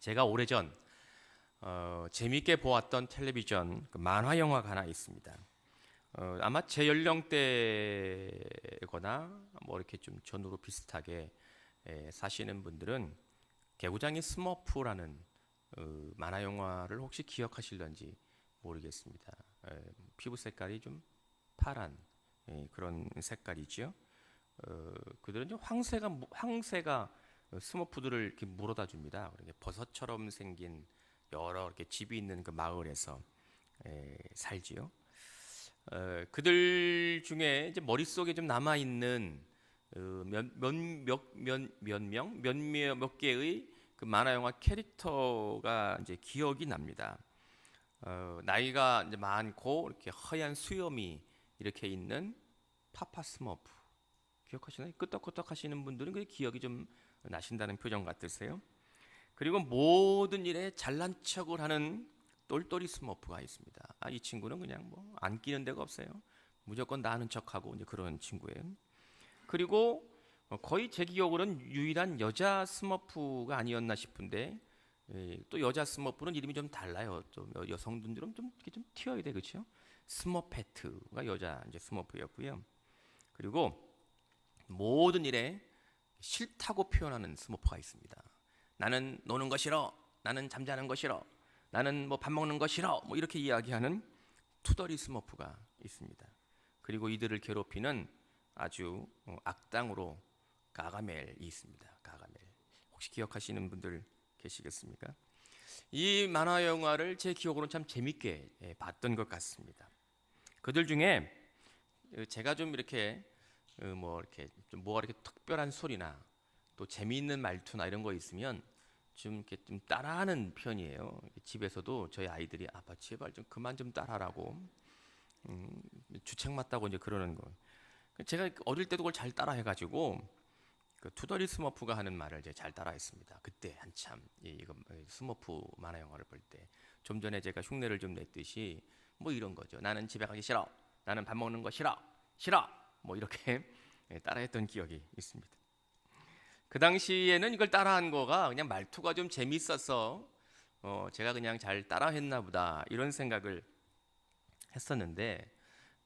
제가 오래전 재미있게 보았던 텔레비전 만화 영화가 하나 있습니다. 아마 제 연령대거나 뭐 이렇게 좀 전후로 비슷하게 사시는 분들은 개구장이 스머프라는 만화 영화를 혹시 기억하실런지 모르겠습니다. 피부 색깔이 좀 파란 그런 색깔이지요. 그들은 좀 황새가 스머프들을 이렇게 물어다 줍니다. 그러니까 버섯처럼 생긴 여러 이렇게 집이 있는 그 마을에서 살지요. 그들 중에 이제 머릿속에 좀 남아 있는 몇 개의 그 만화 영화 캐릭터가 이제 기억이 납니다. 나이가 이제 많고 이렇게 허연 수염이 이렇게 있는 파파 스머프 기억하시나요? 끄떡끄떡 하시는 분들은 그 기억이 좀 나신다는 표정 같으세요? 그리고 모든 일에 잘난 척을 하는 똘똘이 스머프가 있습니다. 이 친구는 그냥 뭐 안 끼는 데가 없어요. 무조건 나는 척하고 이제 그런 친구예요. 그리고 거의 제 기억으로는 유일한 여자 스머프가 아니었나 싶은데 또 여자 스머프는 이름이 좀 달라요. 또 여성분들은 좀 이렇게 좀 튀어야 돼, 그렇죠? 스머페트가 여자 이제 스머프였고요. 그리고 모든 일에 싫다고 표현하는 스머프가 있습니다. 나는 노는 거 싫어. 나는 잠자는 거 싫어. 나는 뭐 밥 먹는 거 싫어. 뭐 이렇게 이야기하는 투덜이 스머프가 있습니다. 그리고 이들을 괴롭히는 아주 악당으로 가가멜이 있습니다. 가가멜. 혹시 기억하시는 분들 계시겠습니까? 이 만화 영화를 제 기억으로는 참 재밌게 봤던 것 같습니다. 그들 중에 제가 좀 이렇게 뭐 이렇게 좀 뭐가 이렇게 특별한 소리나 또 재미있는 말투나 이런 거 있으면 좀 이렇게 좀 따라하는 편이에요. 집에서도 저희 아이들이 아빠 제발 좀 그만 좀 따라하라고 주책 맞다고 이제 그러는 거. 제가 어릴 때도 그걸 잘 따라해가지고 그 투더리 스머프가 하는 말을 이제 잘 따라했습니다. 그때 한참 이거 스머프 만화 영화를 볼 때 좀 전에 제가 흉내를 좀 냈듯이 뭐 이런 거죠. 나는 집에 가기 싫어. 나는 밥 먹는 거 싫어. 싫어. 뭐 이렇게 따라했던 기억이 있습니다. 그 당시에는 이걸 따라한 거가 그냥 말투가 좀 재밌어서 제가 그냥 잘 따라했나 보다 이런 생각을 했었는데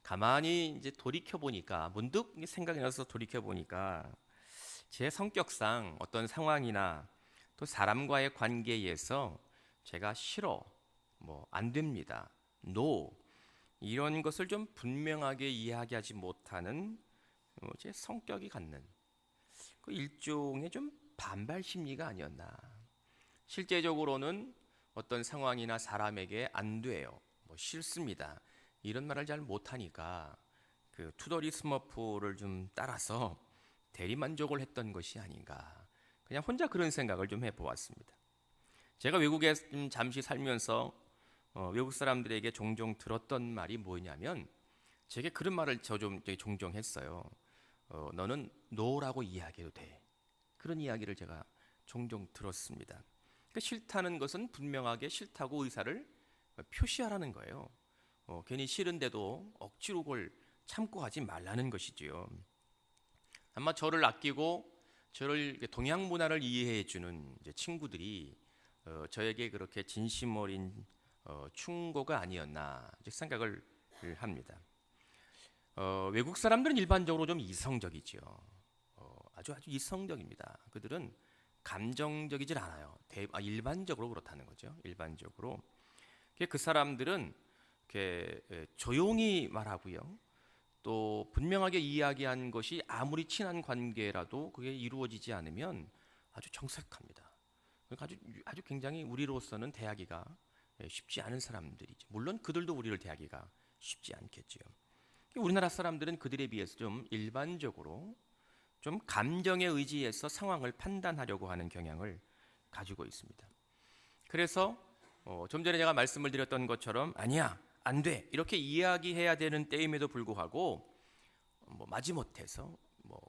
가만히 이제 돌이켜 보니까 문득 생각이 나서 돌이켜 보니까 제 성격상 어떤 상황이나 또 사람과의 관계에서 제가 싫어, 뭐 안 됩니다, no 이런 것을 좀 분명하게 이야기하지 못하는 제 성격이 갖는 그 일종의 좀 반발 심리가 아니었나. 실제적으로는 어떤 상황이나 사람에게 안 돼요, 뭐 싫습니다 이런 말을 잘 못하니까 그 투더리 스머프를 좀 따라서 대리만족을 했던 것이 아닌가. 그냥 혼자 그런 생각을 좀 해보았습니다. 제가 외국에 잠시 살면서 외국 사람들에게 종종 들었던 말이 뭐냐면 제게 그런 말을 저 좀 종종 했어요. 너는 노라고 이야기해도 돼. 그런 이야기를 제가 종종 들었습니다. 그러니까 싫다는 것은 분명하게 싫다고 의사를 표시하라는 거예요. 괜히 싫은데도 억지로 그걸 참고 하지 말라는 것이지요. 아마 저를 아끼고 저를 동양 문화를 이해해 주는 친구들이 저에게 그렇게 진심 어린 충고가 아니었나 생각을 합니다. 외국 사람들은 일반적으로 좀 이성적이죠. 아주 이성적입니다. 그들은 감정적이질 않아요. 일반적으로 그렇다는 거죠. 일반적으로 그 사람들은 이렇게 조용히 말하고요. 또 분명하게 이야기한 것이 아무리 친한 관계라도 그게 이루어지지 않으면 아주 정색합니다. 그러니까 아주 굉장히 우리로서는 대하기가 쉽지 않은 사람들이죠. 물론 그들도 우리를 대하기가 쉽지 않겠지요. 우리나라 사람들은 그들에 비해서 좀 일반적으로 좀 감정에 의지해서 상황을 판단하려고 하는 경향을 가지고 있습니다. 그래서 좀 전에 제가 말씀을 드렸던 것처럼 아니야, 안 돼 이렇게 이야기해야 되는 때임에도 불구하고 뭐 마지못해서 뭐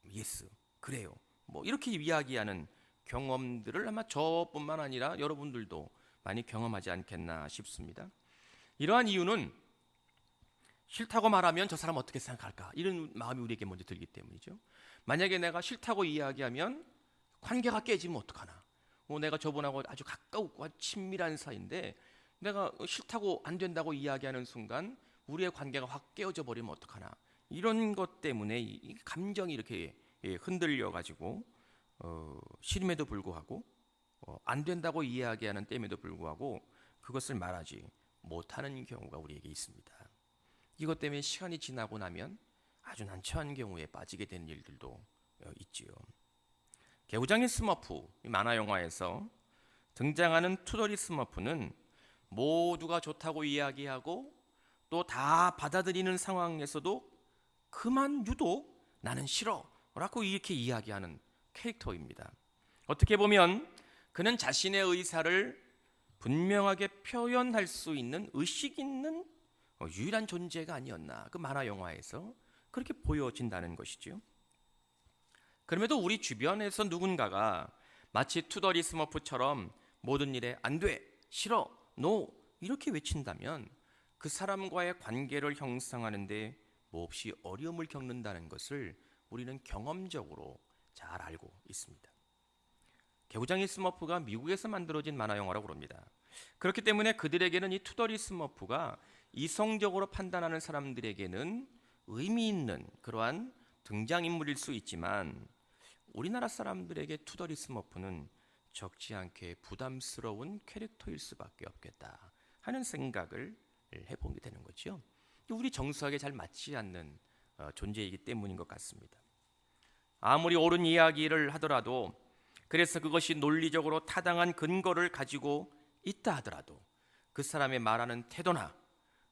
예스 그래요 뭐 이렇게 이야기하는 경험들을 아마 저뿐만 아니라 여러분들도 많이 경험하지 않겠나 싶습니다. 이러한 이유는 싫다고 말하면 저 사람 어떻게 생각할까 이런 마음이 우리에게 먼저 들기 때문이죠. 만약에 내가 싫다고 이야기하면 관계가 깨지면 어떡하나, 내가 저분하고 아주 가까우고 친밀한 사이인데 내가 싫다고 안 된다고 이야기하는 순간 우리의 관계가 확 깨어져 버리면 어떡하나. 이런 것 때문에 이 감정이 이렇게 흔들려 가지고 싫음에도 불구하고 안 된다고 이야기하는 때임에도 불구하고 그것을 말하지 못하는 경우가 우리에게 있습니다. 이것 때문에 시간이 지나고 나면 아주 난처한 경우에 빠지게 되는 일들도 있지요. 개구장의 스머프, 만화 영화에서 등장하는 투덜이 스머프는 모두가 좋다고 이야기하고 또 다 받아들이는 상황에서도 그만 유독 나는 싫어 라고 이렇게 이야기하는 캐릭터입니다. 어떻게 보면 그는 자신의 의사를 분명하게 표현할 수 있는 의식 있는 유일한 존재가 아니었나, 그 만화 영화에서 그렇게 보여진다는 것이죠. 그럼에도 우리 주변에서 누군가가 마치 투덜이 스머프처럼 모든 일에 안 돼, 싫어, 노 이렇게 외친다면 그 사람과의 관계를 형성하는데 몹시 어려움을 겪는다는 것을 우리는 경험적으로 잘 알고 있습니다. 개구장이 스머프가 미국에서 만들어진 만화 영화라고 합니다. 그렇기 때문에 그들에게는 이 투덜이 스머프가 이성적으로 판단하는 사람들에게는 의미 있는 그러한 등장인물일 수 있지만 우리나라 사람들에게 투덜이 스머프는 적지 않게 부담스러운 캐릭터일 수밖에 없겠다 하는 생각을 해보게 되는 거죠. 우리 정서하게 잘 맞지 않는 존재이기 때문인 것 같습니다. 아무리 옳은 이야기를 하더라도, 그래서 그것이 논리적으로 타당한 근거를 가지고 있다 하더라도 그 사람의 말하는 태도나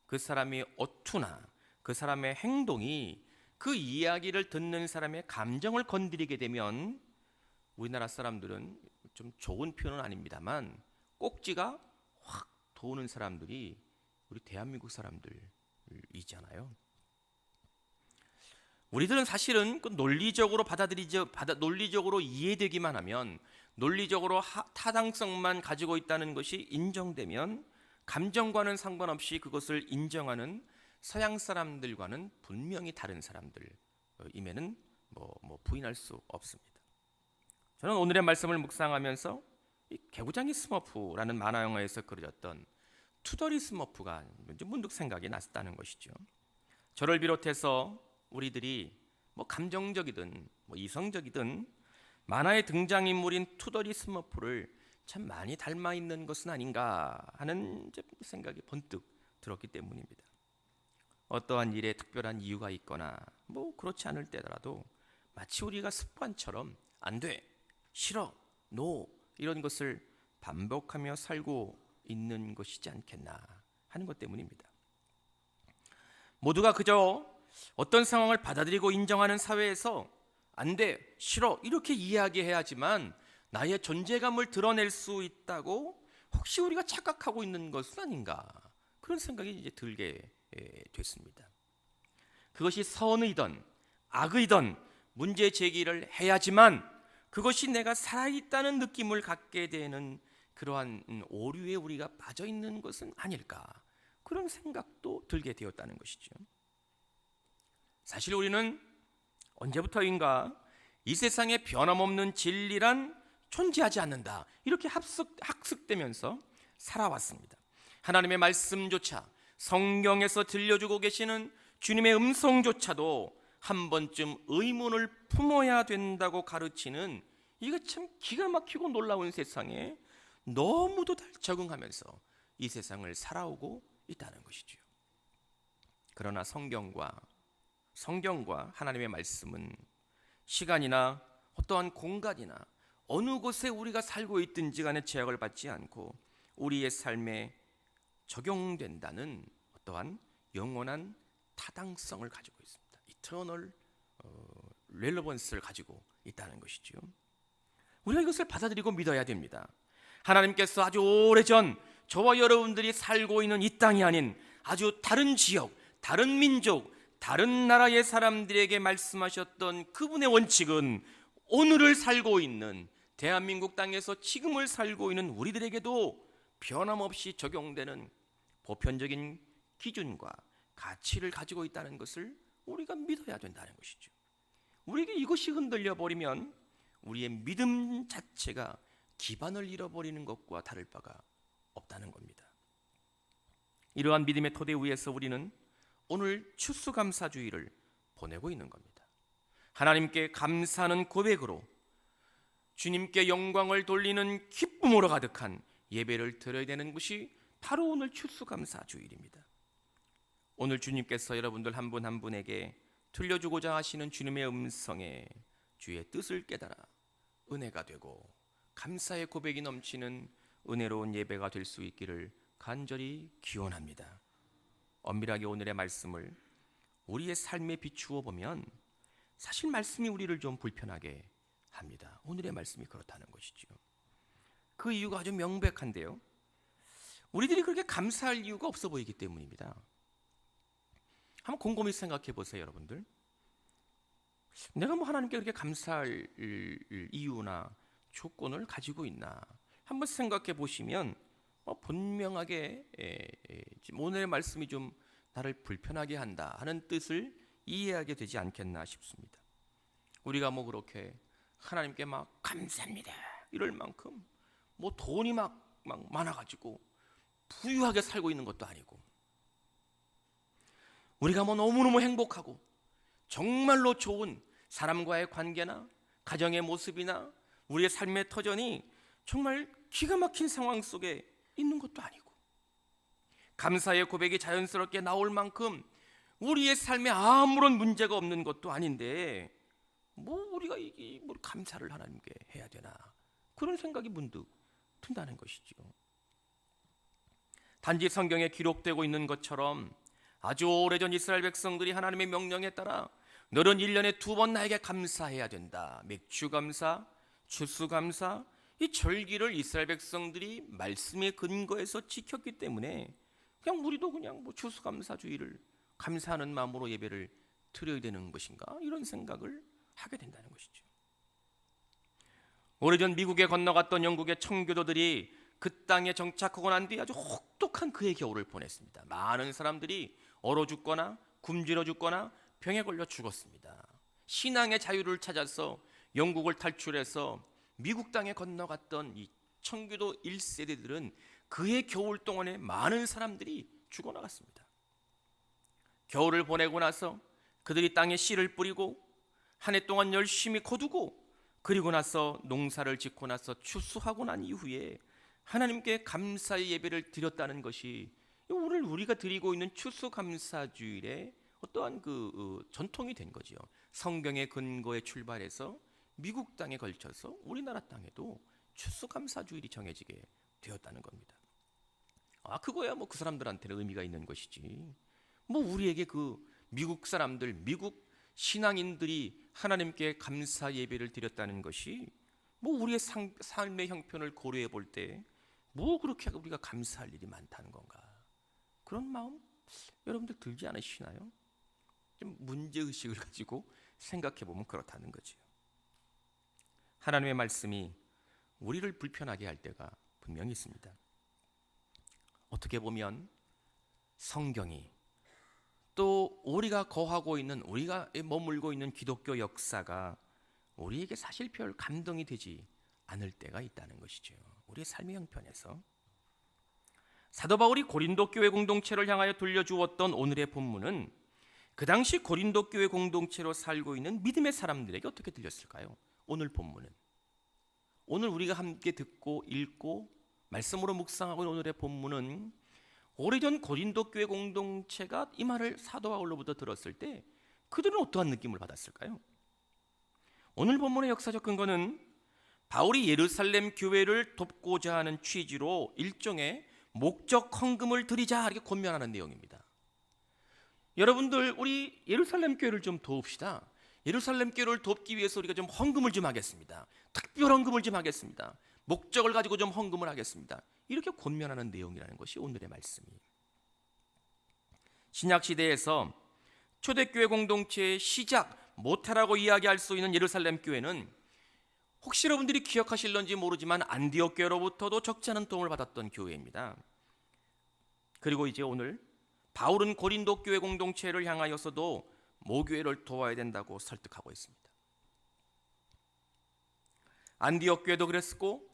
그 사람의 어투나 그 사람의 행동이 그 이야기를 듣는 사람의 감정을 건드리게 되면 우리나라 사람들은 좀 좋은 표현은 아닙니다만 꼭지가 확 도는 사람들이 우리 대한민국 사람들이잖아요. 우리들은 사실은 그 논리적으로 논리적으로 이해되기만 하면, 논리적으로 타당성만 가지고 있다는 것이 인정되면 감정과는 상관없이 그것을 인정하는 서양 사람들과는 분명히 다른 사람들임에는 부인할 수 없습니다. 저는 오늘의 말씀을 묵상하면서 이 개구장이 스머프라는 만화 영화에서 그려졌던 투덜이 스머프가 문득 생각이 났다는 것이죠. 저를 비롯해서 우리들이 감정적이든 이성적이든 만화의 등장인물인 투덜이 스머프를 참 많이 닮아 있는 것은 아닌가 하는 생각이 번뜩 들었기 때문입니다. 어떠한 일에 특별한 이유가 있거나 그렇지 않을 때라도 마치 우리가 습관처럼 안 돼, 싫어, 노 이런 것을 반복하며 살고 있는 것이지 않겠나 하는 것 때문입니다. 모두가 그저 어떤 상황을 받아들이고 인정하는 사회에서 안 돼, 싫어 이렇게 이야기해야지만 나의 존재감을 드러낼 수 있다고 혹시 우리가 착각하고 있는 것은 아닌가, 그런 생각이 이제 들게 됐습니다. 그것이 선의든 악의든 문제 제기를 해야지만 그것이 내가 살아있다는 느낌을 갖게 되는 그러한 오류에 우리가 빠져 있는 것은 아닐까, 그런 생각도 들게 되었다는 것이죠. 사실 우리는 언제부터인가 이 세상에 변함없는 진리란 존재하지 않는다 이렇게 학습되면서 살아왔습니다. 하나님의 말씀조차, 성경에서 들려주고 계시는 주님의 음성조차도 한 번쯤 의문을 품어야 된다고 가르치는, 이거 참 기가 막히고 놀라운 세상에 너무도 적응하면서 이 세상을 살아오고 있다는 것이죠. 그러나 성경과 하나님의 말씀은 시간이나 어떠한 공간이나 어느 곳에 우리가 살고 있든지 간에 제약을 받지 않고 우리의 삶에 적용된다는 어떠한 영원한 타당성을 가지고 있습니다. 이터널 렐러번스를 가지고 있다는 것이죠. 우리가 이것을 받아들이고 믿어야 됩니다. 하나님께서 아주 오래전 저와 여러분들이 살고 있는 이 땅이 아닌 아주 다른 지역, 다른 민족, 다른 나라의 사람들에게 말씀하셨던 그분의 원칙은 오늘을 살고 있는 대한민국 땅에서 지금을 살고 있는 우리들에게도 변함없이 적용되는 보편적인 기준과 가치를 가지고 있다는 것을 우리가 믿어야 된다는 것이죠. 우리에게 이것이 흔들려 버리면 우리의 믿음 자체가 기반을 잃어버리는 것과 다를 바가 없다는 겁니다. 이러한 믿음의 토대 위에서 우리는 오늘 추수감사주의를 보내고 있는 겁니다. 하나님께 감사하는 고백으로 주님께 영광을 돌리는 기쁨으로 가득한 예배를 드려야 되는 것이 바로 오늘 추수감사주일입니다. 오늘 주님께서 여러분들 한 분 한 분에게 들려주고자 하시는 주님의 음성에 주의 뜻을 깨달아 은혜가 되고 감사의 고백이 넘치는 은혜로운 예배가 될 수 있기를 간절히 기원합니다. 엄밀하게 오늘의 말씀을 우리의 삶에 비추어 보면 사실 말씀이 우리를 좀 불편하게 합니다. 오늘의 말씀이 그렇다는 것이죠. 그 이유가 아주 명백한데요. 우리들이 그렇게 감사할 이유가 없어 보이기 때문입니다. 한번 곰곰이 생각해 보세요, 여러분들. 내가 뭐 하나님께 그렇게 감사할 이유나 조건을 가지고 있나 한번 생각해 보시면 분명하게 오늘의 말씀이 좀 나를 불편하게 한다 하는 뜻을 이해하게 되지 않겠나 싶습니다. 우리가 뭐 그렇게 하나님께 막 감사합니다 이럴 만큼 뭐 돈이 막 많아가지고 부유하게 살고 있는 것도 아니고, 우리가 뭐 너무너무 행복하고 정말로 좋은 사람과의 관계나 가정의 모습이나 우리의 삶의 터전이 정말 기가 막힌 상황 속에 있는 것도 아니고, 감사의 고백이 자연스럽게 나올 만큼 우리의 삶에 아무런 문제가 없는 것도 아닌데 뭐 우리가 뭐 감사를 하나님께 해야 되나 그런 생각이 문득 든다는 것이죠. 단지 성경에 기록되고 있는 것처럼 아주 오래전 이스라엘 백성들이 하나님의 명령에 따라 너는 1년에 2번 나에게 감사해야 된다. 맥주감사, 추수감사, 이 절기를 이스라엘 백성들이 말씀의 근거에서 지켰기 때문에 그냥 우리도 그냥 뭐 추수감사주의를 감사하는 마음으로 예배를 드려야 되는 것인가 이런 생각을 하게 된다는 것이죠. 오래전 미국에 건너갔던 영국의 청교도들이 그 땅에 정착하고 난 뒤 아주 혹독한 그의 겨울을 보냈습니다. 많은 사람들이 얼어 죽거나 굶주려 죽거나 병에 걸려 죽었습니다. 신앙의 자유를 찾아서 영국을 탈출해서 미국 땅에 건너갔던 이 청교도 1세대들은 그의 겨울 동안에 많은 사람들이 죽어나갔습니다. 겨울을 보내고 나서 그들이 땅에 씨를 뿌리고 한 해 동안 열심히 거두고 그리고 나서 농사를 짓고 나서 추수하고 난 이후에 하나님께 감사의 예배를 드렸다는 것이 오늘 우리가 드리고 있는 추수감사주일의 어떠한 전통이 된 거지요. 성경의 근거에 출발해서 미국 땅에 걸쳐서 우리나라 땅에도 추수감사주일이 정해지게 되었다는 겁니다. 그거야 뭐 그 사람들한테는 의미가 있는 것이지. 뭐 우리에게 그 미국 사람들, 미국 신앙인들이 하나님께 감사 예배를 드렸다는 것이 뭐 우리의 삶의 형편을 고려해 볼 때 뭐 그렇게 우리가 감사할 일이 많다는 건가? 그런 마음 여러분들 들지 않으시나요? 좀 문제의식을 가지고 생각해 보면 그렇다는 거죠. 하나님의 말씀이 우리를 불편하게 할 때가 분명히 있습니다. 어떻게 보면 성경이 또 우리가 거하고 있는, 우리가 머물고 있는 기독교 역사가 우리에게 사실 별 감동이 되지 않을 때가 있다는 것이죠. 우리의 삶의 형편에서 사도 바울이 고린도 교회 공동체를 향하여 들려주었던 오늘의 본문은 그 당시 고린도 교회 공동체로 살고 있는 믿음의 사람들에게 어떻게 들렸을까요? 오늘 본문은, 오늘 우리가 함께 듣고 읽고 말씀으로 묵상하고 있는 오늘의 본문은 오래전 고린도 교회 공동체가 이 말을 사도 바울로부터 들었을 때 그들은 어떠한 느낌을 받았을까요? 오늘 본문의 역사적 근거는 바울이 예루살렘 교회를 돕고자 하는 취지로 일종의 목적 헌금을 드리자 이렇게 권면하는 내용입니다. 여러분들, 우리 예루살렘 교회를 좀 도웁시다. 예루살렘 교회를 돕기 위해서 우리가 좀 헌금을 좀 하겠습니다. 특별 헌금을 좀 하겠습니다. 목적을 가지고 좀 헌금을 하겠습니다. 이렇게 권면하는 내용이라는 것이 오늘의 말씀이. 신약 시대에서 초대교회 공동체의 시작, 모태라고 이야기할 수 있는 예루살렘 교회는 혹시 여러분들이 기억하실런지 모르지만 안디옥 교회로부터도 적지 않은 도움을 받았던 교회입니다. 그리고 이제 오늘 바울은 고린도 교회 공동체를 향하여서도 모교회를 도와야 된다고 설득하고 있습니다. 안디옥 교회도 그랬고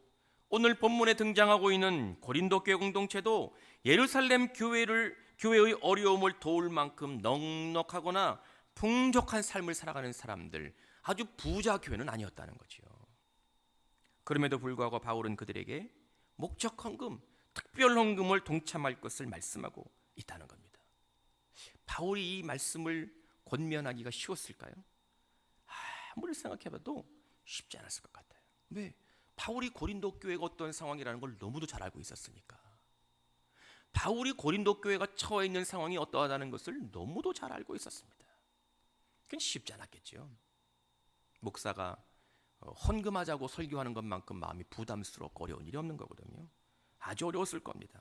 오늘 본문에 등장하고 있는 고린도 교회 공동체도 예루살렘 교회의 어려움을 도울 만큼 넉넉하거나 풍족한 삶을 살아가는 사람들, 아주 부자 교회는 아니었다는 거죠. 그럼에도 불구하고 바울은 그들에게 목적 헌금, 특별 헌금을 동참할 것을 말씀하고 있다는 겁니다. 바울이 이 말씀을 권면하기가 쉬웠을까요? 아무리 생각해봐도 쉽지 않았을 것 같아요. 왜? 바울이 고린도 교회가 어떤 상황이라는 걸 너무도 잘 알고 있었으니까. 바울이 고린도 교회가 처해 있는 상황이 어떠하다는 것을 너무도 잘 알고 있었습니다. 그건 쉽지 않았겠죠. 목사가 헌금하자고 설교하는 것만큼 마음이 부담스럽고 어려운 일이 없는 거거든요. 아주 어려웠을 겁니다.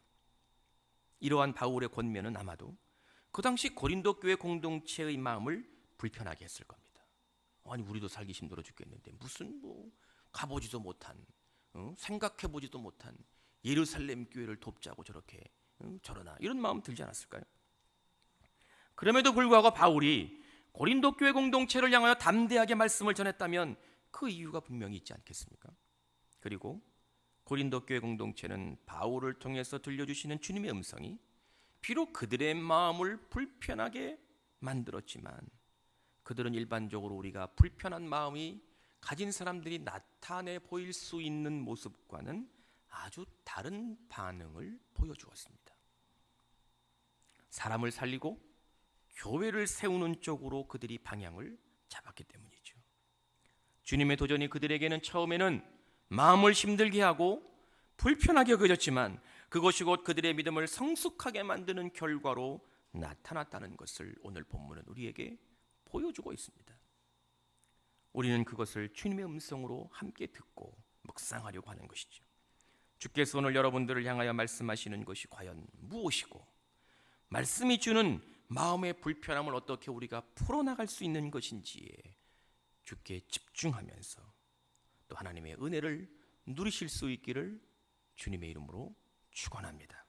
이러한 바울의 권면은 아마도 그 당시 고린도 교회 공동체의 마음을 불편하게 했을 겁니다. 아니, 우리도 살기 힘들어 죽겠는데 무슨 가보지도 못한, 생각해보지도 못한 예루살렘 교회를 돕자고 저렇게 저러나, 이런 마음 들지 않았을까요? 그럼에도 불구하고 바울이 고린도 교회 공동체를 향하여 담대하게 말씀을 전했다면 그 이유가 분명히 있지 않겠습니까? 그리고 고린도 교회 공동체는 바울을 통해서 들려주시는 주님의 음성이 비록 그들의 마음을 불편하게 만들었지만, 그들은 일반적으로 우리가 불편한 마음이 가진 사람들이 나타내 보일 수 있는 모습과는 아주 다른 반응을 보여주었습니다. 사람을 살리고 교회를 세우는 쪽으로 그들이 방향을 잡았기 때문이죠. 주님의 도전이 그들에게는 처음에는 마음을 힘들게 하고 불편하게 여겨졌지만, 그것이 곧 그들의 믿음을 성숙하게 만드는 결과로 나타났다는 것을 오늘 본문은 우리에게 보여주고 있습니다. 우리는 그것을 주님의 음성으로 함께 듣고 묵상하려고 하는 것이죠. 주께서 오늘 여러분들을 향하여 말씀하시는 것이 과연 무엇이고, 말씀이 주는 마음의 불편함을 어떻게 우리가 풀어나갈 수 있는 것인지에 주께 집중하면서 또 하나님의 은혜를 누리실 수 있기를 주님의 이름으로 축원합니다.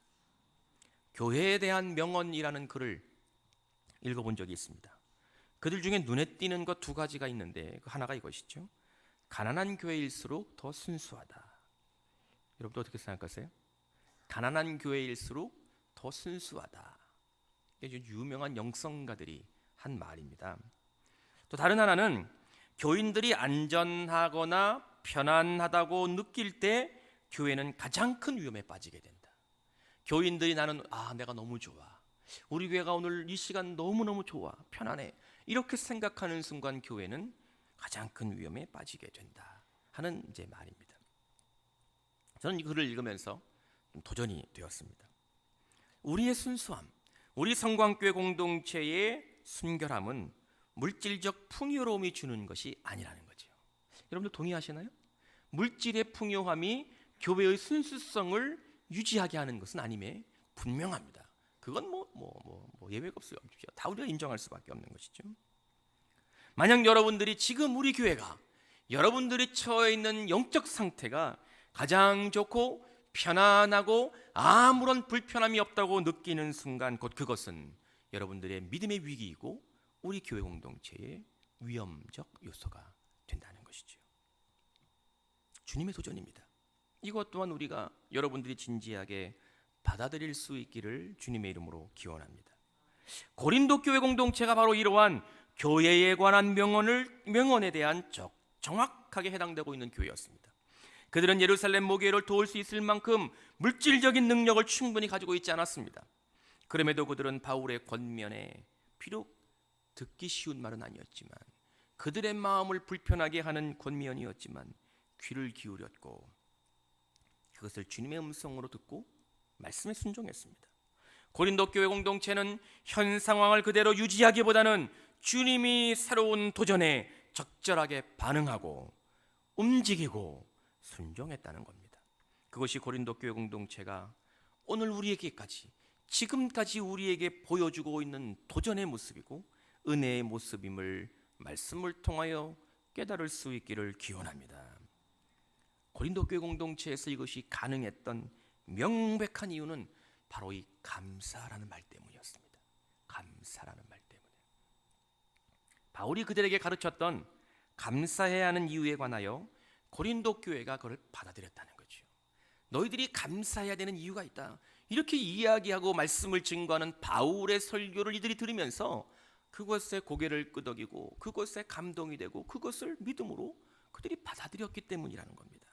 교회에 대한 명언이라는 글을 읽어본 적이 있습니다. 그들 중에 눈에 띄는 것 두 가지가 있는데, 그 하나가 이것이죠. 가난한 교회일수록 더 순수하다. 여러분도 어떻게 생각하세요? 가난한 교회일수록 더 순수하다. 이게 유명한 영성가들이 한 말입니다. 또 다른 하나는 교인들이 안전하거나 편안하다고 느낄 때 교회는 가장 큰 위험에 빠지게 된다. 교인들이 내가 너무 좋아, 우리 교회가 오늘 이 시간 너무너무 좋아, 편안해, 이렇게 생각하는 순간 교회는 가장 큰 위험에 빠지게 된다 하는 말입니다. 저는 이 글을 읽으면서 좀 도전이 되었습니다. 우리의 순수함, 우리 성광교회 공동체의 순결함은 물질적 풍요로움이 주는 것이 아니라는 거죠. 여러분들 동의하시나요? 물질의 풍요함이 교회의 순수성을 유지하게 하는 것은 아님에 분명합니다. 그건 예외가 없어요. 다 우리가 인정할 수밖에 없는 것이죠. 만약 여러분들이 지금 우리 교회가 여러분들이 처해 있는 영적 상태가 가장 좋고 편안하고 아무런 불편함이 없다고 느끼는 순간, 곧 그것은 여러분들의 믿음의 위기이고 우리 교회 공동체의 위험적 요소가 된다는 것이죠. 주님의 도전입니다. 이것 또한 우리가 여러분들이 진지하게 받아들일 수 있기를 주님의 이름으로 기원합니다. 고린도 교회 공동체가 바로 이러한 교회에 관한 명언에 대한 정확하게 해당되고 있는 교회였습니다. 그들은 예루살렘 모교회를 도울 수 있을 만큼 물질적인 능력을 충분히 가지고 있지 않았습니다. 그럼에도 그들은 바울의 권면에 비록 듣기 쉬운 말은 아니었지만, 그들의 마음을 불편하게 하는 권면이었지만 귀를 기울였고 그것을 주님의 음성으로 듣고 말씀에 순종했습니다. 고린도 교회 공동체는 현 상황을 그대로 유지하기보다는 주님이 새로운 도전에 적절하게 반응하고 움직이고 순종했다는 겁니다. 그것이 고린도 교회 공동체가 오늘 우리에게까지, 지금까지 우리에게 보여주고 있는 도전의 모습이고 은혜의 모습임을 말씀을 통하여 깨달을 수 있기를 기원합니다. 고린도 교회 공동체에서 이것이 가능했던 명백한 이유는 바로 이 감사라는 말 때문이었습니다. 감사라는 말 때문에. 바울이 그들에게 가르쳤던 감사해야 하는 이유에 관하여 고린도 교회가 그걸 받아들였다는 거죠. 너희들이 감사해야 되는 이유가 있다. 이렇게 이야기하고 말씀을 증거하는 바울의 설교를 이들이 들으면서 그것에 고개를 끄덕이고 그것에 감동이 되고 그것을 믿음으로 그들이 받아들였기 때문이라는 겁니다.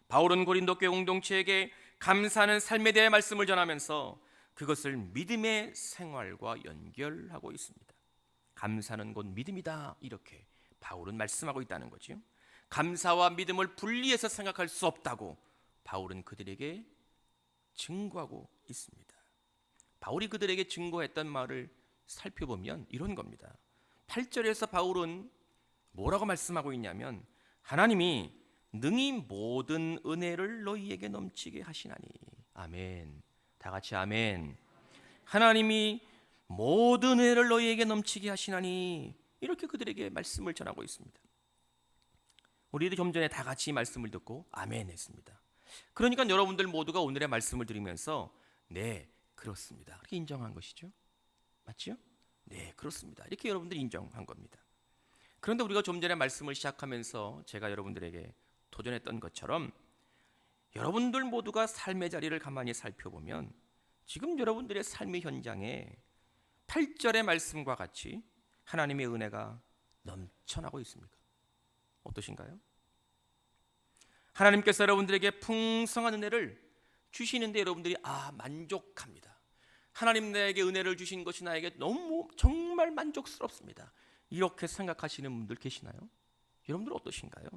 바울은 고린도 교회 공동체에게 감사하는 삶에 대해 말씀을 전하면서 그것을 믿음의 생활과 연결하고 있습니다. 감사는 곧 믿음이다, 이렇게 바울은 말씀하고 있다는 거죠. 감사와 믿음을 분리해서 생각할 수 없다고 바울은 그들에게 증거하고 있습니다. 바울이 그들에게 증거했던 말을 살펴보면 이런 겁니다. 8절에서 바울은 뭐라고 말씀하고 있냐면 하나님이 능히 모든 은혜를 너희에게 넘치게 하시나니. 아멘. 다 같이 아멘. 하나님이 모든 은혜를 너희에게 넘치게 하시나니, 이렇게 그들에게 말씀을 전하고 있습니다. 우리도 좀 전에 다 같이 말씀을 듣고 아멘 했습니다. 그러니까 여러분들 모두가 오늘의 말씀을 들으면서 네, 그렇습니다, 이렇게 인정한 것이죠. 맞죠? 네, 그렇습니다, 이렇게 여러분들이 인정한 겁니다. 그런데 우리가 좀 전에 말씀을 시작하면서 제가 여러분들에게 도전했던 것처럼 여러분들 모두가 삶의 자리를 가만히 살펴보면 지금 여러분들의 삶의 현장에 8절의 말씀과 같이 하나님의 은혜가 넘쳐나고 있습니까? 어떠신가요? 하나님께서 여러분들에게 풍성한 은혜를 주시는데 여러분들이 만족합니다. 하나님 나에게 은혜를 주신 것이 나에게 너무 정말 만족스럽습니다, 이렇게 생각하시는 분들 계시나요? 여러분들 어떠신가요?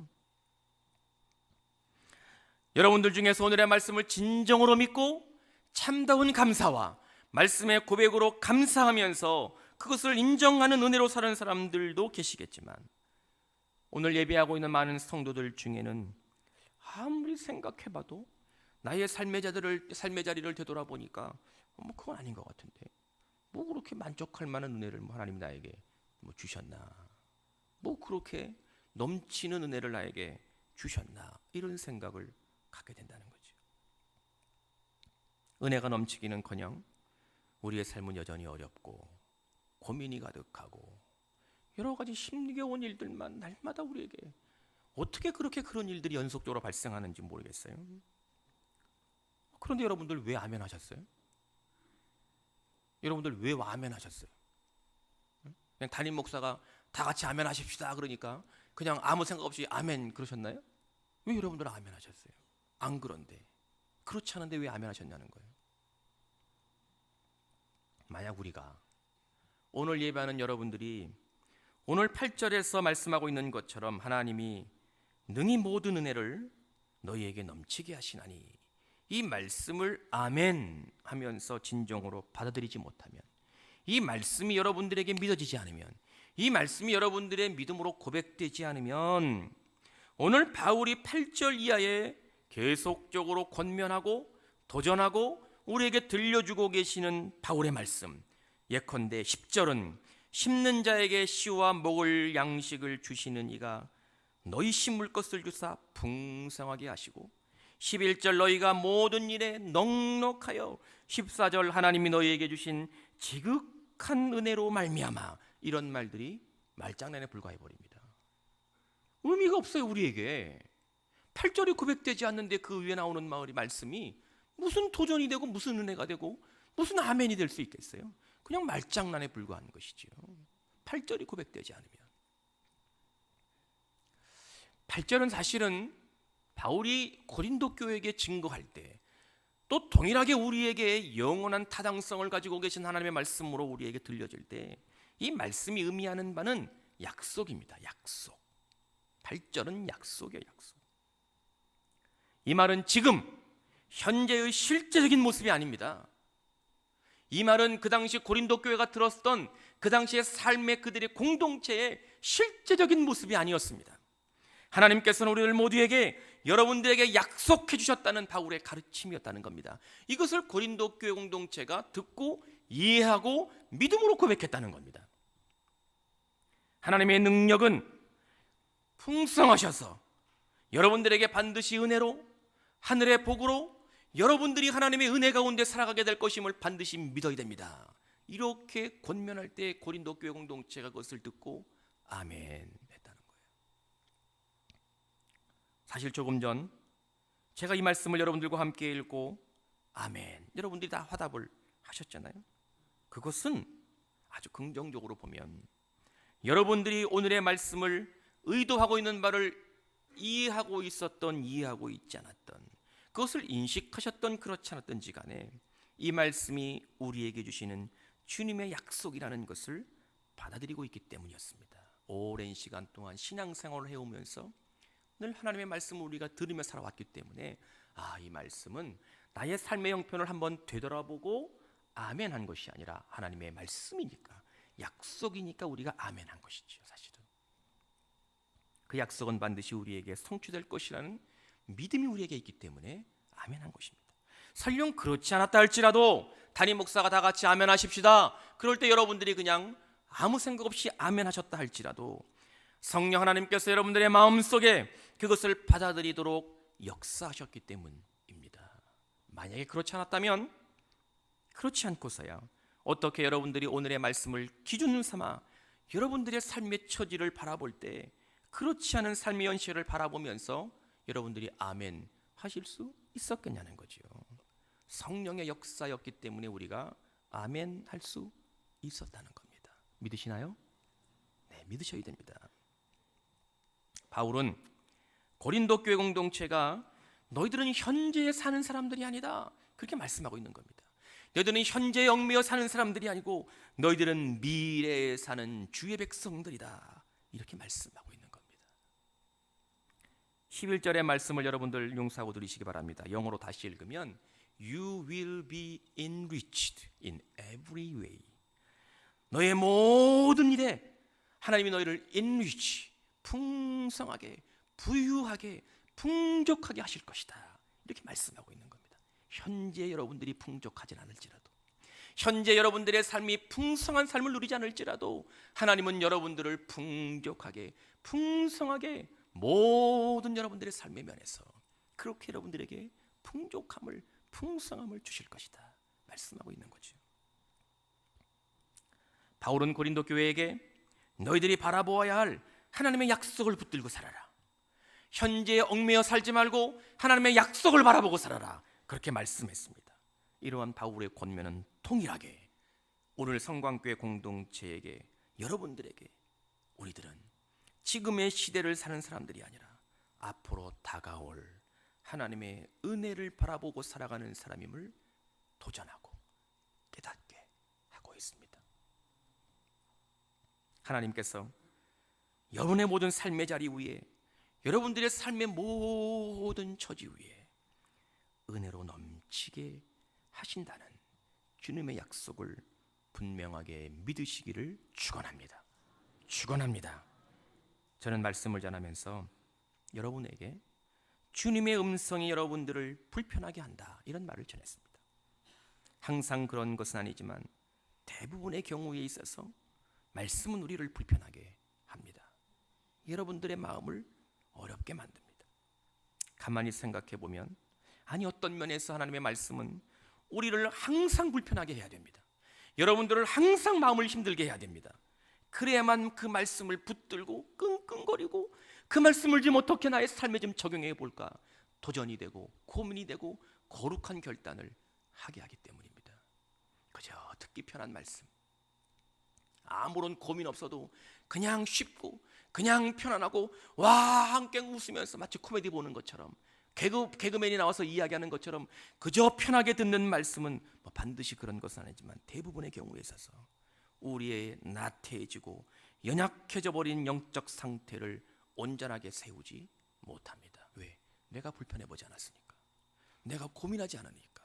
여러분들 중에서 오늘의 말씀을 진정으로 믿고 참다운 감사와 말씀의 고백으로 감사하면서 그것을 인정하는 은혜로 사는 사람들도 계시겠지만 오늘 예배하고 있는 많은 성도들 중에는 아무리 생각해봐도 나의 삶의 자리를 되돌아보니까 그건 아닌 것 같은데 그렇게 만족할 만한 은혜를 하나님이 나에게 주셨나, 그렇게 넘치는 은혜를 나에게 주셨나, 이런 생각을 갖게 된다는 거죠. 은혜가 넘치기는커녕 우리의 삶은 여전히 어렵고 고민이 가득하고 여러 가지 힘겨운 일들만 날마다 우리에게 어떻게 그런 일들이 연속적으로 발생하는지 모르겠어요. 그런데 여러분들 왜 아멘 하셨어요? 여러분들 왜 아멘 하셨어요? 그냥 담임 목사가 다 같이 아멘 하십시다 그러니까 그냥 아무 생각 없이 아멘 그러셨나요? 왜 여러분들은 아멘 하셨어요? 안 그런데, 그렇지 않은데 왜 아멘 하셨냐는 거예요. 만약 우리가 오늘 예배하는 여러분들이 오늘 8절에서 말씀하고 있는 것처럼 하나님이 능히 모든 은혜를 너희에게 넘치게 하시나니, 이 말씀을 아멘 하면서 진정으로 받아들이지 못하면, 이 말씀이 여러분들에게 믿어지지 않으면, 이 말씀이 여러분들의 믿음으로 고백되지 않으면 오늘 바울이 8절 이하에 계속적으로 권면하고 도전하고 우리에게 들려주고 계시는 바울의 말씀, 예컨대 10절은 심는 자에게 씨와 먹을 양식을 주시는 이가 너희 심을 것을 주사 풍성하게 하시고, 11절 너희가 모든 일에 넉넉하여, 14절 하나님이 너희에게 주신 지극한 은혜로 말미암아, 이런 말들이 말장난에 불과해 버립니다. 의미가 없어요. 우리에게 8절이 고백되지 않는데 그 위에 나오는 말씀이 무슨 도전이 되고 무슨 은혜가 되고 무슨 아멘이 될 수 있겠어요? 그냥 말장난에 불과한 것이지요. 8절이 고백되지 않으면. 8절은 사실은 바울이 고린도 교회에게 증거할 때 또 동일하게 우리에게 영원한 타당성을 가지고 계신 하나님의 말씀으로 우리에게 들려질 때 이 말씀이 의미하는 바는 약속입니다. 약속. 8절은 약속이에요. 약속. 이 말은 지금 현재의 실제적인 모습이 아닙니다. 이 말은 그 당시 고린도 교회가 들었던 그 당시의 삶의 그들의 공동체의 실제적인 모습이 아니었습니다. 하나님께서는 우리들 모두에게, 여러분들에게 약속해 주셨다는 바울의 가르침이었다는 겁니다. 이것을 고린도 교회 공동체가 듣고 이해하고 믿음으로 고백했다는 겁니다. 하나님의 능력은 풍성하셔서 여러분들에게 반드시 은혜로, 하늘의 복으로 여러분들이 하나님의 은혜 가운데 살아가게 될 것임을 반드시 믿어야 됩니다. 이렇게 권면할 때 고린도 교회 공동체가 그것을 듣고 아멘 했다는 거예요. 사실 조금 전 제가 이 말씀을 여러분들과 함께 읽고 아멘, 여러분들이 다 화답을 하셨잖아요. 그것은 아주 긍정적으로 보면 여러분들이 오늘의 말씀을 의도하고 있는 바를 이해하고 있었던, 이해하고 있지 않았던, 그것을 인식하셨던 그렇지 않았던지 간에 이 말씀이 우리에게 주시는 주님의 약속이라는 것을 받아들이고 있기 때문이었습니다. 오랜 시간 동안 신앙생활을 해오면서 늘 하나님의 말씀을 우리가 들으며 살아왔기 때문에 이 말씀은 나의 삶의 형편을 한번 되돌아보고 아멘한 것이 아니라 하나님의 말씀이니까, 약속이니까 우리가 아멘한 것이죠. 사실은 그 약속은 반드시 우리에게 성취될 것이라는 믿음이 우리에게 있기 때문에 아멘한 것입니다. 설령 그렇지 않았다 할지라도 담임 목사가 다 같이 아멘하십시다, 그럴 때 여러분들이 그냥 아무 생각 없이 아멘하셨다 할지라도 성령 하나님께서 여러분들의 마음속에 그것을 받아들이도록 역사하셨기 때문입니다. 만약에 그렇지 않았다면, 그렇지 않고서야 어떻게 여러분들이 오늘의 말씀을 기준 삼아 여러분들의 삶의 처지를 바라볼 때 그렇지 않은 삶의 현실을 바라보면서 여러분들이 아멘 하실 수 있었겠냐는 거죠. 성령의 역사였기 때문에 우리가 아멘 할 수 있었다는 겁니다. 믿으시나요? 네, 믿으셔야 됩니다. 바울은 고린도 교회 공동체가 너희들은 현재에 사는 사람들이 아니다, 그렇게 말씀하고 있는 겁니다. 너희들은 현재에 얽매여 사는 사람들이 아니고 너희들은 미래에 사는 주의 백성들이다, 이렇게 말씀하고 있는 겁니다. 11절의 말씀을 여러분들 용서하고 들으시기 바랍니다. 영어로 다시 읽으면 You will be enriched in every way. 너의 모든 일에 하나님이 너희를 enrich, 풍성하게, 부유하게, 풍족하게 하실 것이다, 이렇게 말씀하고 있는 겁니다. 현재 여러분들이 풍족하진 않을지라도, 현재 여러분들의 삶이 풍성한 삶을 누리지 않을지라도 하나님은 여러분들을 풍족하게, 풍성하게 모든 여러분들의 삶의 면에서 그렇게 여러분들에게 풍족함을, 풍성함을 주실 것이다 말씀하고 있는 거죠. 바울은 고린도 교회에게 너희들이 바라보아야 할 하나님의 약속을 붙들고 살아라, 현재에 얽매여 살지 말고 하나님의 약속을 바라보고 살아라, 그렇게 말씀했습니다. 이러한 바울의 권면은 동일하게 오늘 성광교회 공동체에게, 여러분들에게, 우리들은 지금의 시대를 사는 사람들이 아니라 앞으로 다가올 하나님의 은혜를 바라보고 살아가는 사람임을 도전하고 깨닫게 하고 있습니다. 하나님께서 여러분의 모든 삶의 자리 위에, 여러분들의 삶의 모든 처지 위에 은혜로 넘치게 하신다는 주님의 약속을 분명하게 믿으시기를 축원합니다. 축원합니다. 저는 말씀을 전하면서 여러분에게 주님의 음성이 여러분들을 불편하게 한다, 이런 말을 전했습니다. 항상 그런 것은 아니지만 대부분의 경우에 있어서 말씀은 우리를 불편하게 합니다. 여러분들의 마음을 어렵게 만듭니다. 가만히 생각해 보면, 아니 어떤 면에서 하나님의 말씀은 우리를 항상 불편하게 해야 됩니다. 여러분들을 항상 마음을 힘들게 해야 됩니다. 그래야만 그 말씀을 붙들고 끙끙거리고 그 말씀을 좀 어떻게 나의 삶에 좀 적용해 볼까 도전이 되고 고민이 되고 거룩한 결단을 하게 하기 때문입니다. 그저 듣기 편한 말씀, 아무런 고민 없어도 그냥 쉽고 그냥 편안하고 와 함께 웃으면서 마치 코미디 보는 것처럼, 개그맨이 나와서 이야기하는 것처럼 그저 편하게 듣는 말씀은 반드시 그런 것은 아니지만 대부분의 경우에 있어서 우리의 나태해지고 연약해져 버린 영적 상태를 온전하게 세우지 못합니다. 왜? 내가 불편해 보지 않았으니까, 내가 고민하지 않으니까.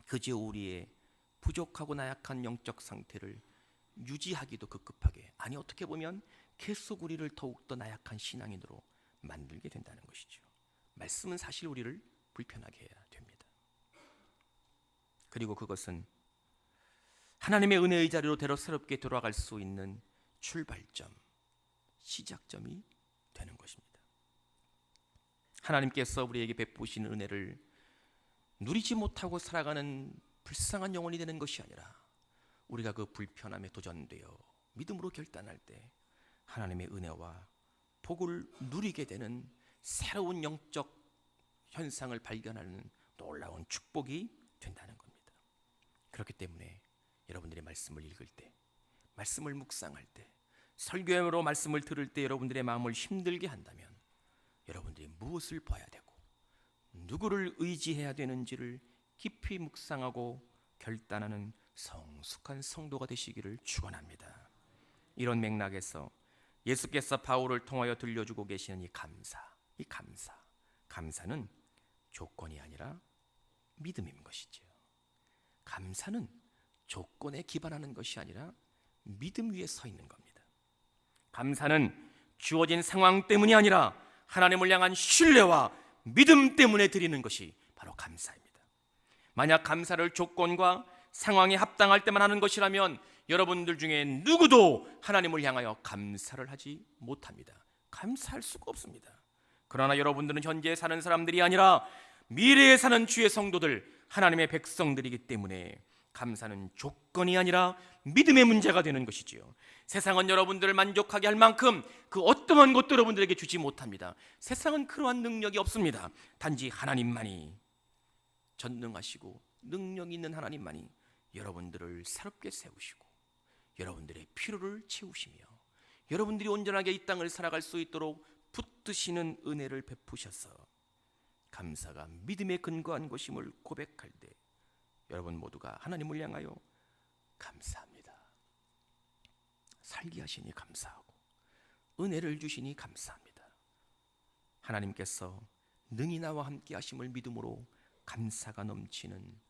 그저 우리의 부족하고 나약한 영적 상태를 유지하기도 급급하게, 아니 어떻게 보면 계속 우리를 더욱더 나약한 신앙인으로 만들게 된다는 것이죠. 말씀은 사실 우리를 불편하게 해야 됩니다. 그리고 그것은 하나님의 은혜의 자리로 새롭게 돌아갈 수 있는 출발점, 시작점이 되는 것입니다. 하나님께서 우리에게 베푸신 은혜를 누리지 못하고 살아가는 불쌍한 영혼이 되는 것이 아니라 우리가 그 불편함에 도전되어 믿음으로 결단할 때 하나님의 은혜와 복을 누리게 되는 새로운 영적 현상을 발견하는 놀라운 축복이 된다는 겁니다. 그렇기 때문에 여러분들이 말씀을 읽을 때, 말씀을 묵상할 때, 설교로 말씀을 들을 때 여러분들의 마음을 힘들게 한다면 여러분들이 무엇을 봐야 되고 누구를 의지해야 되는지를 깊이 묵상하고 결단하는 성숙한 성도가 되시기를 축원합니다. 이런 맥락에서 예수께서 바울을 통하여 들려주고 계시는 이 감사는 조건이 아니라 믿음인 것이죠. 감사는 조건에 기반하는 것이 아니라 믿음 위에 서 있는 겁니다. 감사는 주어진 상황 때문이 아니라 하나님을 향한 신뢰와 믿음 때문에 드리는 것이 바로 감사입니다. 만약 감사를 조건과 상황에 합당할 때만 하는 것이라면 여러분들 중에 누구도 하나님을 향하여 감사를 하지 못합니다. 감사할 수가 없습니다. 그러나 여러분들은 현재 사는 사람들이 아니라 미래에 사는 주의 성도들, 하나님의 백성들이기 때문에 감사는 조건이 아니라 믿음의 문제가 되는 것이지요. 세상은 여러분들을 만족하게 할 만큼 그 어떠한 것도 여러분들에게 주지 못합니다. 세상은 그러한 능력이 없습니다. 단지 하나님만이, 전능하시고 능력 있는 하나님만이 여러분들을 새롭게 세우시고 여러분들의 필요를 채우시며 여러분들이 온전하게 이 땅을 살아갈 수 있도록 붙드시는 은혜를 베푸셔서 감사가 믿음에 근거한 것임을 고백할 때 여러분 모두가 하나님을 향하여 감사합니다. 살게 하시니 감사하고 은혜를 주시니 감사합니다. 하나님께서 능히 나와 함께 하심을 믿음으로 감사가 넘치는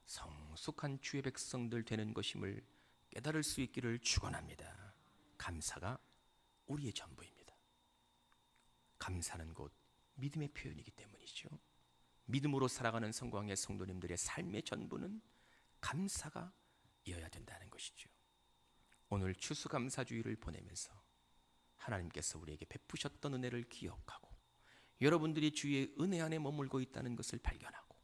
성숙한 주의 백성들 되는 것임을 깨달을 수 있기를 축원합니다. 감사가 우리의 전부입니다. 감사는 곧 믿음의 표현이기 때문이죠. 믿음으로 살아가는 성광의 성도님들의 삶의 전부는 감사가 이어야 된다는 것이죠. 오늘 추수감사주의를 보내면서 하나님께서 우리에게 베푸셨던 은혜를 기억하고 여러분들이 주의 은혜 안에 머물고 있다는 것을 발견하고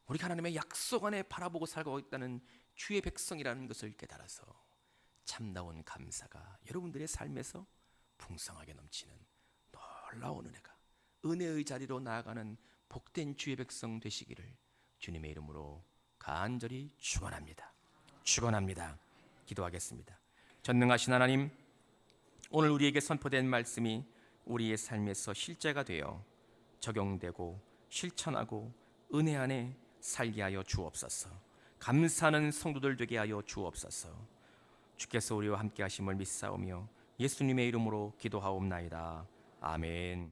우리가 하나님의 약속 안에 바라보고 살고 있다는 주의 백성이라는 것을 깨달아서 참다운 감사가 여러분들의 삶에서 풍성하게 넘치는 놀라운 은혜의 자리로 나아가는 복된 주의 백성 되시기를 주님의 이름으로 간절히 축원합니다. 기도하겠습니다. 전능하신 하나님, 오늘 우리에게 선포된 말씀이 우리의 삶에서 실제가 되어 적용되고 실천하고 은혜 안에 살게 하여 주옵소서. 감사하는 성도들 되게 하여 주옵소서. 주께서 우리와 함께 하심을 믿사오며 예수님의 이름으로 기도하옵나이다. 아멘.